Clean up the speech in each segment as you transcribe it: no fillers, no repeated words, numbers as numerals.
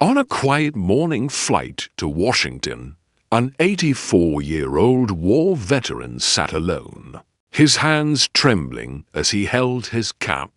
On a quiet morning flight to Washington, an 84-year-old war veteran sat alone, his hands trembling as he held his cap,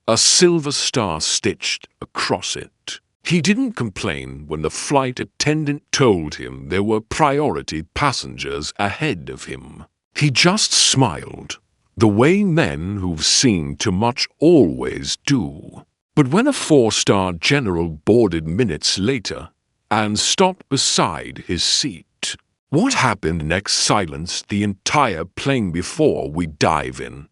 a silver star stitched across it. He didn't complain when the flight attendant told him there were priority passengers ahead of him. He just smiled, the way men who've seen too much always do. But when a 4-star general boarded minutes later and stopped beside his seat, what happened next silenced the entire plane. Before we dive in,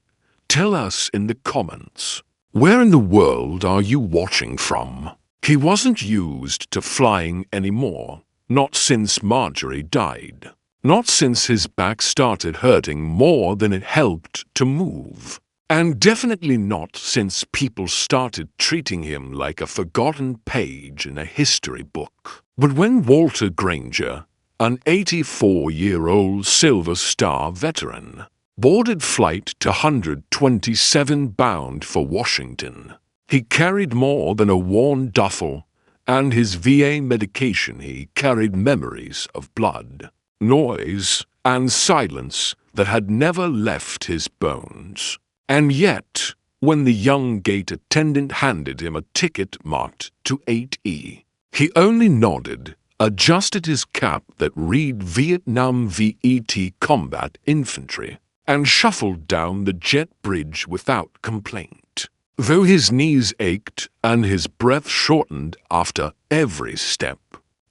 tell us in the comments, where in the world are you watching from? He wasn't used to flying anymore, not since Marjorie died, not since his back started hurting more than it helped to move. And definitely not since people started treating him like a forgotten page in a history book. But when Walter Granger, an 84-year-old Silver Star veteran, boarded Flight 227 bound for Washington, he carried more than a worn duffel, and his VA medication. He carried memories of blood, noise, and silence that had never left his bones. And yet, when the young gate attendant handed him a ticket marked to 8E, he only nodded, adjusted his cap that read Vietnam VET Combat Infantry, and shuffled down the jet bridge without complaint. Though his knees ached and his breath shortened after every step,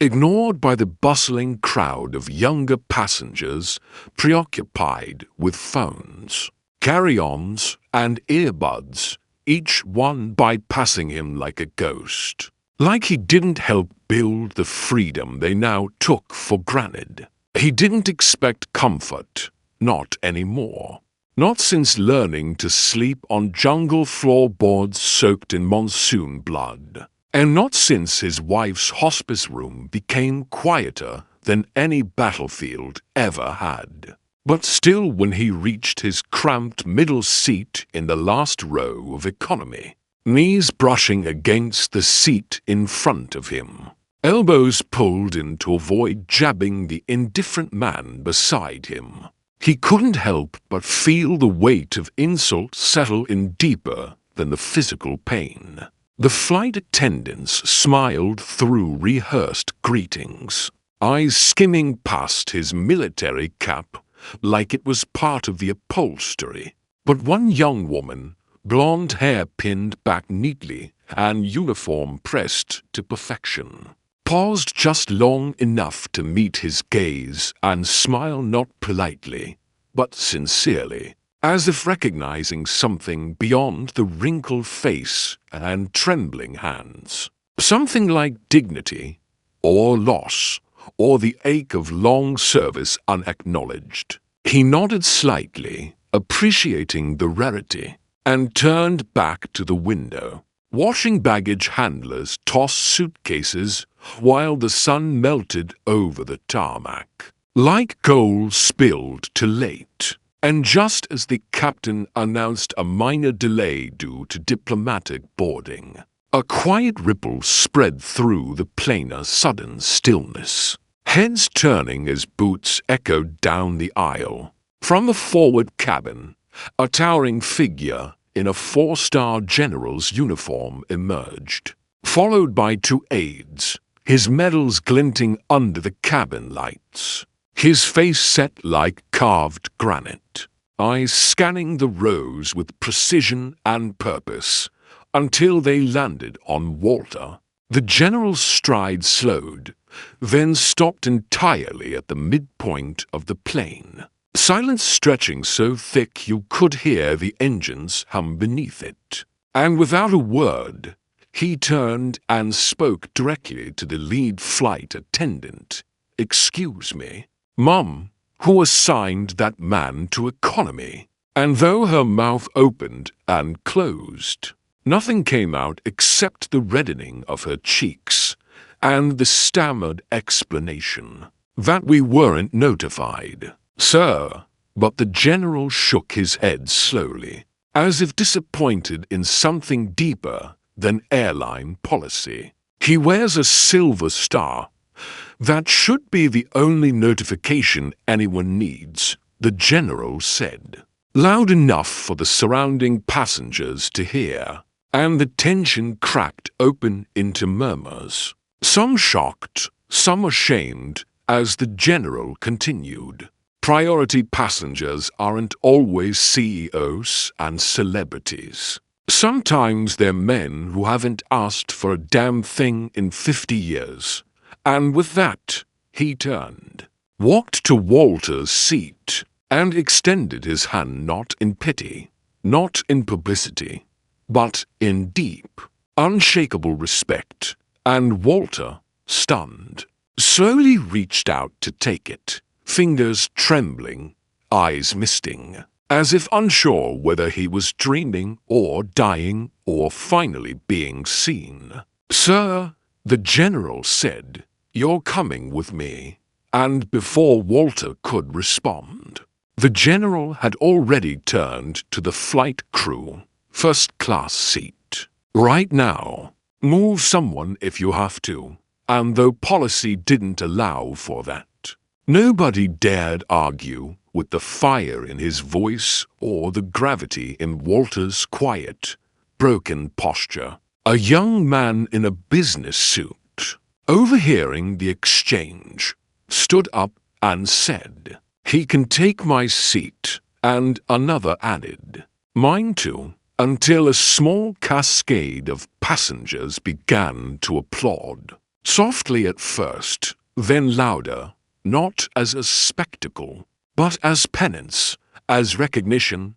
ignored by the bustling crowd of younger passengers preoccupied with phones, carry-ons, and earbuds, each one bypassing him like a ghost. Like he didn't help build the freedom they now took for granted. He didn't expect comfort, not anymore. Not since learning to sleep on jungle floorboards soaked in monsoon blood. And not since his wife's hospice room became quieter than any battlefield ever had. But still, when he reached his cramped middle seat in the last row of economy, knees brushing against the seat in front of him, elbows pulled in to avoid jabbing the indifferent man beside him, he couldn't help but feel the weight of insult settle in deeper than the physical pain. The flight attendants smiled through rehearsed greetings, eyes skimming past his military cap like it was part of the upholstery. But one young woman, blonde hair pinned back neatly and uniform pressed to perfection, paused just long enough to meet his gaze and smile, not politely, but sincerely, as if recognizing something beyond the wrinkled face and trembling hands. Something like dignity, or loss, or the ache of long service unacknowledged. He nodded slightly, appreciating the rarity, and turned back to the window, watching baggage handlers toss suitcases while the sun melted over the tarmac, like gold spilled too late. And just as the captain announced a minor delay due to diplomatic boarding, a quiet ripple spread through the plane's sudden stillness, heads turning as boots echoed down the aisle. From the forward cabin, a towering figure in a 4-star general's uniform emerged, followed by 2 aides, his medals glinting under the cabin lights, his face set like carved granite, eyes scanning the rows with precision and purpose, until they landed on Walter. The general's stride slowed, then stopped entirely at the midpoint of the plane, silence stretching so thick you could hear the engines hum beneath it. And without a word, he turned and spoke directly to the lead flight attendant. "Excuse me, Mum, who assigned that man to economy?" And though her mouth opened and closed, nothing came out except the reddening of her cheeks and the stammered explanation that we weren't notified, sir. But the general shook his head slowly, as if disappointed in something deeper than airline policy. He wears a silver star. That should be the only notification anyone needs, the general said. Loud enough for the surrounding passengers to hear, and the tension cracked open into murmurs. Some shocked, some ashamed, as the general continued. Priority passengers aren't always CEOs and celebrities. Sometimes they're men who haven't asked for a damn thing in 50 years. And with that, he turned, walked to Walter's seat, and extended his hand not in pity, not in publicity, but in deep, unshakable respect. And Walter, stunned, slowly reached out to take it, fingers trembling, eyes misting, as if unsure whether he was dreaming or dying or finally being seen. "Sir," the general said, "you're coming with me." And before Walter could respond, the general had already turned to the flight crew. "First-class seat. Right now. Move someone if you have to." And though policy didn't allow for that, nobody dared argue with the fire in his voice or the gravity in Walter's quiet, broken posture. A young man in a business suit, overhearing the exchange, stood up and said, "He can take my seat," and another added, "Mine too," until a small cascade of passengers began to applaud. Softly at first, then louder, not as a spectacle, but as penance, as recognition,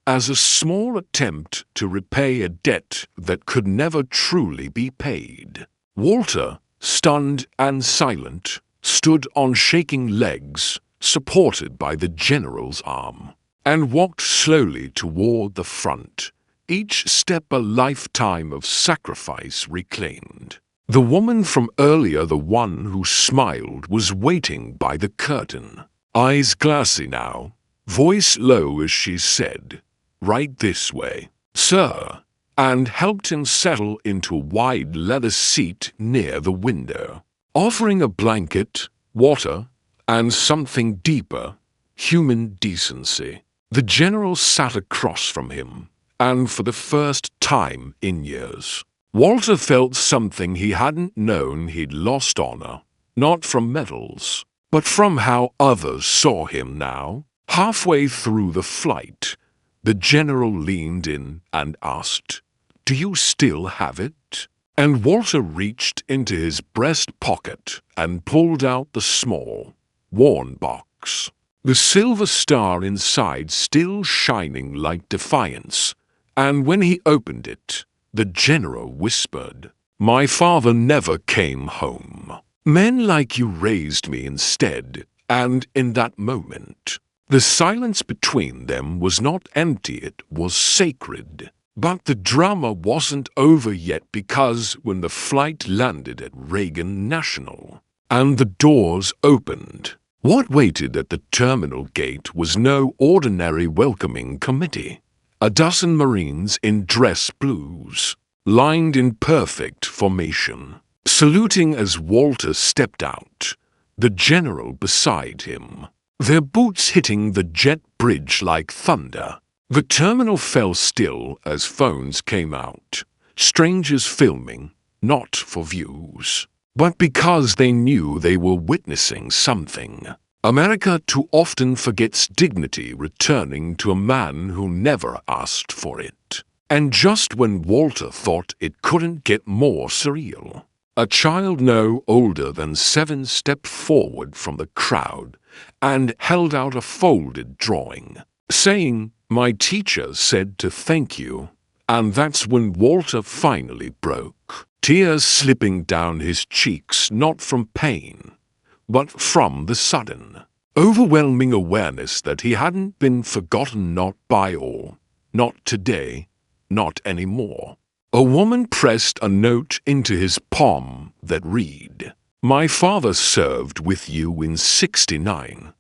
as a small attempt to repay a debt that could never truly be paid. Walter, stunned and silent, stood on shaking legs, supported by the general's arm, and walked slowly toward the front, each step a lifetime of sacrifice reclaimed. The woman from earlier, the one who smiled, was waiting by the curtain, eyes glassy now, voice low as she said, "Right this way, sir," and helped him settle into a wide leather seat near the window, offering a blanket, water, and something deeper, human decency. The general sat across from him, and for the first time in years, Walter felt something he hadn't known. He'd lost honor, not from medals, but from how others saw him now. Halfway through the flight, the general leaned in and asked, "Do you still have it?" And Walter reached into his breast pocket and pulled out the small, worn box, the silver star inside still shining like defiance. And when he opened it, the general whispered, "My father never came home. Men like you raised me instead." And in that moment, the silence between them was not empty, it was sacred. But the drama wasn't over yet, because when the flight landed at Reagan National and the doors opened, what waited at the terminal gate was no ordinary welcoming committee. A dozen Marines in dress blues, lined in perfect formation, saluting as Walter stepped out, the general beside him, their boots hitting the jet bridge like thunder. The terminal fell still as phones came out, strangers filming, not for views, but because they knew they were witnessing something. America too often forgets dignity returning to a man who never asked for it. And just when Walter thought it couldn't get more surreal, a child no older than 7 stepped forward from the crowd and held out a folded drawing, saying, "My teacher said to thank you." And that's when Walter finally broke, tears slipping down his cheeks, not from pain, but from the sudden, overwhelming awareness that he hadn't been forgotten, not by all, not today, not anymore. A woman pressed a note into his palm that read, "My father served with you in '69.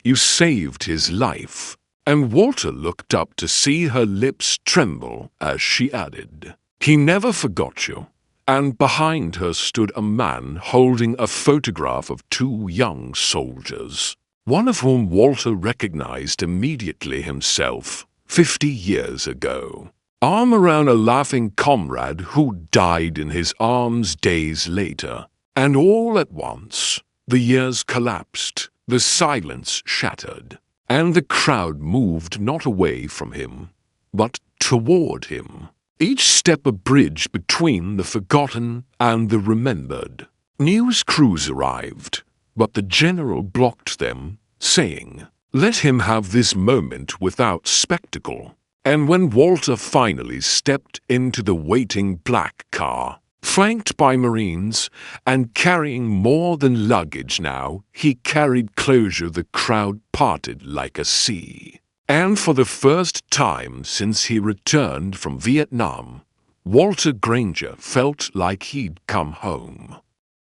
You saved his life." And Walter looked up to see her lips tremble as she added, "He never forgot you, and behind her stood a man holding a photograph of two young soldiers, one of whom Walter recognized immediately himself 50 years ago. Arm around a laughing comrade who died in his arms days later. And all at once, the years collapsed, the silence shattered, and the crowd moved not away from him, but toward him, each step a bridge between the forgotten and the remembered. News crews arrived, but the general blocked them, saying, "Let him have this moment without spectacle." And when Walter finally stepped into the waiting black car, flanked by Marines and carrying more than luggage now, he carried closure. The crowd parted like a sea. And for the first time since he returned from Vietnam, Walter Granger felt like he'd come home.